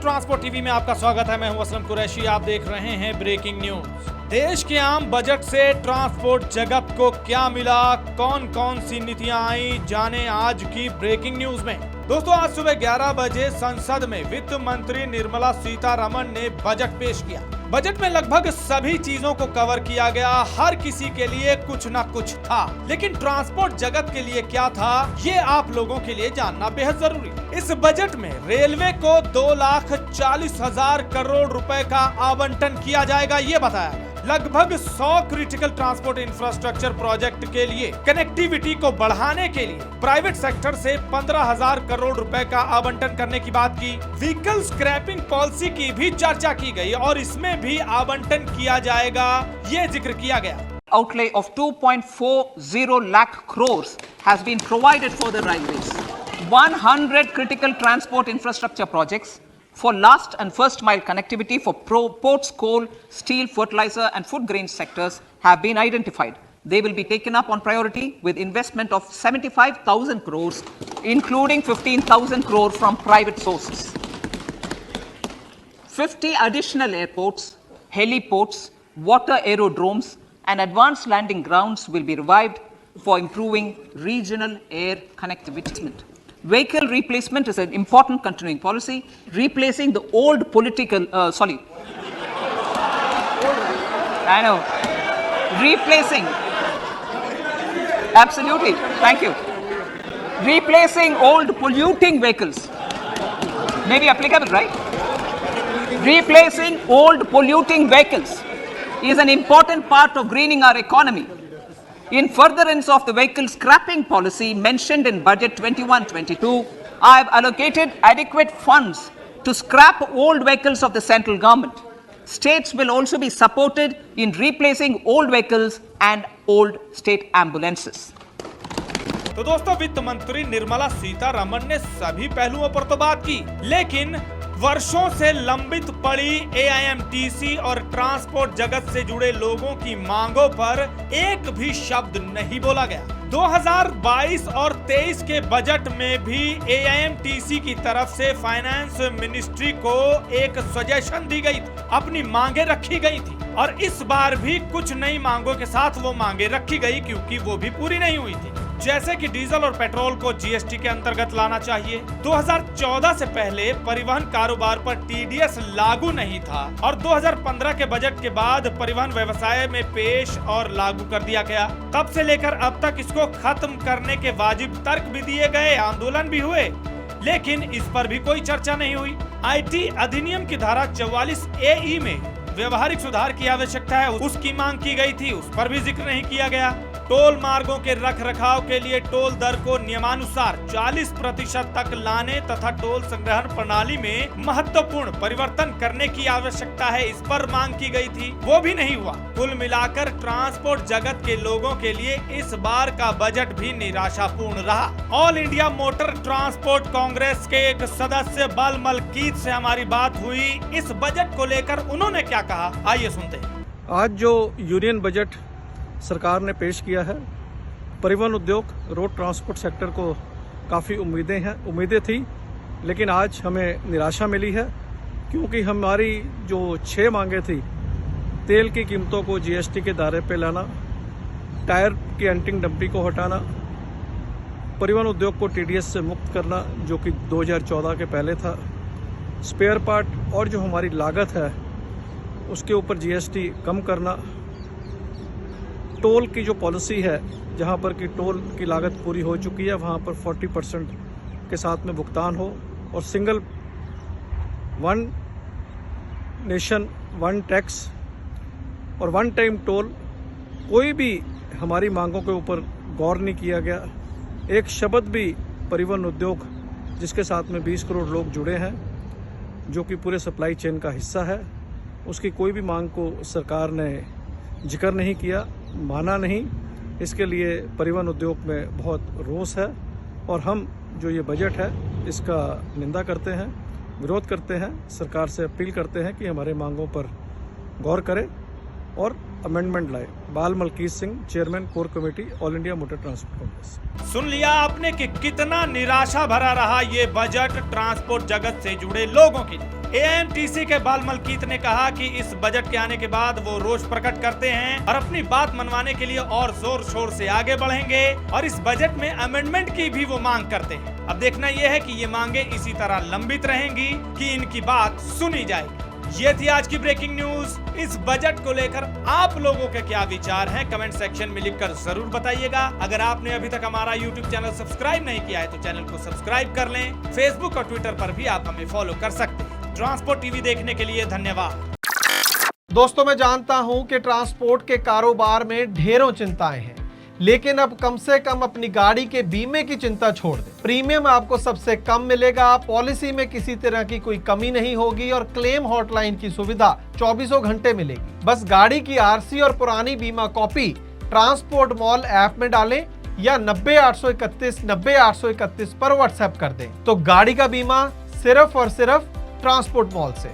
Transport TV में आपका स्वागत है। मैं हूं असलम कुरैशी। आप देख रहे हैं ब्रेकिंग न्यूज। देश के आम बजट से ट्रांसपोर्ट जगत को क्या मिला, कौन कौन सी नीतियां आई, जाने आज की ब्रेकिंग न्यूज में। दोस्तों, आज सुबह 11 बजे संसद में वित्त मंत्री निर्मला सीतारमण ने बजट पेश किया। बजट में लगभग सभी चीजों को कवर किया गया। हर किसी के लिए कुछ न कुछ था, लेकिन ट्रांसपोर्ट जगत के लिए क्या था, ये आप लोगों के लिए जानना बेहद जरूरी है। इस बजट में रेलवे को 2,40,000 करोड़ रुपए का आवंटन किया जाएगा, ये बताया गया। लगभग 100 क्रिटिकल ट्रांसपोर्ट इंफ्रास्ट्रक्चर प्रोजेक्ट के लिए कनेक्टिविटी को बढ़ाने के लिए प्राइवेट सेक्टर से 15,000 करोड़ रुपए का आवंटन करने की बात की। व्हीकल स्क्रैपिंग पॉलिसी की भी चर्चा की गई और इसमें भी आवंटन किया जाएगा, ये जिक्र किया गया। Outlay of 2.40 lakh crores has been provided for the railways. 100 critical transport infrastructure projects for last and first mile connectivity for ports, coal, steel, fertilizer and food grain sectors have been identified. They will be taken up on priority with investment of 75,000 crores, including 15,000 crore from private sources. 50 additional airports, heliports, water aerodromes and advanced landing grounds will be revived for improving regional air connectivity. Vehicle replacement is an important continuing policy, replacing the old political, replacing, absolutely, thank you. Replacing old polluting vehicles, maybe applicable, right? Replacing old polluting vehicles is an important part of greening our economy. In furtherance of the vehicle scrapping policy mentioned in Budget 21-22, I have allocated adequate funds to scrap old vehicles of the central government. States will also be supported in replacing old vehicles and old state ambulances. तो दोस्तों, वित्त मंत्री निर्मला सीतारमण ने सभी पहलुओं पर तो बात की, लेकिन वर्षों से लंबित पड़ी AIMTC और ट्रांसपोर्ट जगत से जुड़े लोगों की मांगों पर एक भी शब्द नहीं बोला गया। 2022 और 23 के बजट में भी AIMTC की तरफ से फाइनेंस मिनिस्ट्री को एक सजेशन दी गई थी, अपनी मांगे रखी गई थी और इस बार भी कुछ नई मांगों के साथ वो मांगे रखी गई, क्योंकि वो भी पूरी नहीं हुई थी। जैसे कि डीजल और पेट्रोल को GST के अंतर्गत लाना चाहिए। 2014 से पहले परिवहन कारोबार पर TDS लागू नहीं था और 2015 के बजट के बाद परिवहन व्यवसाय में पेश और लागू कर दिया गया। तब से लेकर अब तक इसको खत्म करने के वाजिब तर्क भी दिए गए, आंदोलन भी हुए, लेकिन इस पर भी कोई चर्चा नहीं हुई। IT अधिनियम की धारा 44AE में व्यवहारिक सुधार की आवश्यकता है, उसकी मांग की गई थी, उस पर भी जिक्र नहीं किया गया। टोल मार्गों के रखरखाव के लिए टोल दर को नियमानुसार 40% तक लाने तथा टोल संग्रहण प्रणाली में महत्वपूर्ण परिवर्तन करने की आवश्यकता है, इस पर मांग की गई थी, वो भी नहीं हुआ। कुल मिलाकर ट्रांसपोर्ट जगत के लोगों के लिए इस बार का बजट भी निराशापूर्ण रहा। All India Motor Transport Congress के एक सदस्य बल मलकीत से हमारी बात हुई। इस बजट को लेकर उन्होंने क्या कहा, आइए सुनते हैं। आज जो यूनियन बजट सरकार ने पेश किया है, परिवहन उद्योग, रोड ट्रांसपोर्ट सेक्टर को काफ़ी उम्मीदें थी, लेकिन आज हमें निराशा मिली है, क्योंकि हमारी जो 6 मांगे थी, तेल की कीमतों को GST के दायरे पे लाना, टायर की एंटिंग डंपिंग को हटाना, परिवहन उद्योग को TDS से मुक्त करना जो कि 2014 के पहले था, स्पेयर पार्ट और जो हमारी लागत है उसके ऊपर GST कम करना, टोल की जो पॉलिसी है, जहां पर कि टोल की लागत पूरी हो चुकी है वहां पर 40% के साथ में भुगतान हो, और single one nation one tax और वन टाइम टोल, कोई भी हमारी मांगों के ऊपर गौर नहीं किया गया। एक शब्द भी परिवहन उद्योग, जिसके साथ में 20 करोड़ लोग जुड़े हैं, जो कि पूरे सप्लाई चेन का हिस्सा है, उसकी कोई भी मांग को सरकार ने जिक्र नहीं किया, माना नहीं। इसके लिए परिवहन उद्योग में बहुत रोष है और हम जो ये बजट है इसका निंदा करते हैं, विरोध करते हैं, सरकार से अपील करते हैं कि हमारे मांगों पर गौर करें और अमेंडमेंट लाए। Bal Malkit Singh, chairman core committee, All India Motor Transport Congress. सुन लिया आपने कि कितना निराशा भरा रहा ये बजट ट्रांसपोर्ट जगत से जुड़े लोगों के लिए। एआईएमटीसी के बाल मलकीत ने कहा कि इस बजट के आने के बाद वो रोष प्रकट करते हैं और अपनी बात मनवाने के लिए और जोर शोर से आगे बढ़ेंगे और इस बजट में अमेंडमेंट की भी वो मांग करते हैं। अब देखना यह है कि ये मांगे इसी तरह लंबित रहेंगी कि इनकी बात सुनी जाएगी। ये थी आज की ब्रेकिंग न्यूज। इस बजट को लेकर आप लोगों के क्या विचार हैं कमेंट सेक्शन में लिखकर जरूर बताइएगा। अगर आपने अभी तक हमारा यूट्यूब चैनल सब्सक्राइब नहीं किया है तो चैनल को सब्सक्राइब कर लें। फेसबुक और ट्विटर पर भी आप हमें फॉलो कर सकते हैं। ट्रांसपोर्ट टीवी देखने के लिए धन्यवाद। दोस्तों, मैं जानता हूं कि ट्रांसपोर्ट के कारोबार में ढेरों चिंताएं हैं, लेकिन अब कम से कम अपनी गाड़ी के बीमे की चिंता छोड़ दें। प्रीमियम आपको सबसे कम मिलेगा, पॉलिसी में किसी तरह की कोई कमी नहीं होगी और क्लेम हॉटलाइन की सुविधा 24 घंटे मिलेगी। बस गाड़ी की आरसी और पुरानी बीमा कॉपी ट्रांसपोर्ट मॉल ऐप में डालें या 90-831-90-831 पर व्हाट्सएप कर दें, तो गाड़ी का बीमा सिर्फ और सिर्फ ट्रांसपोर्ट मॉल से।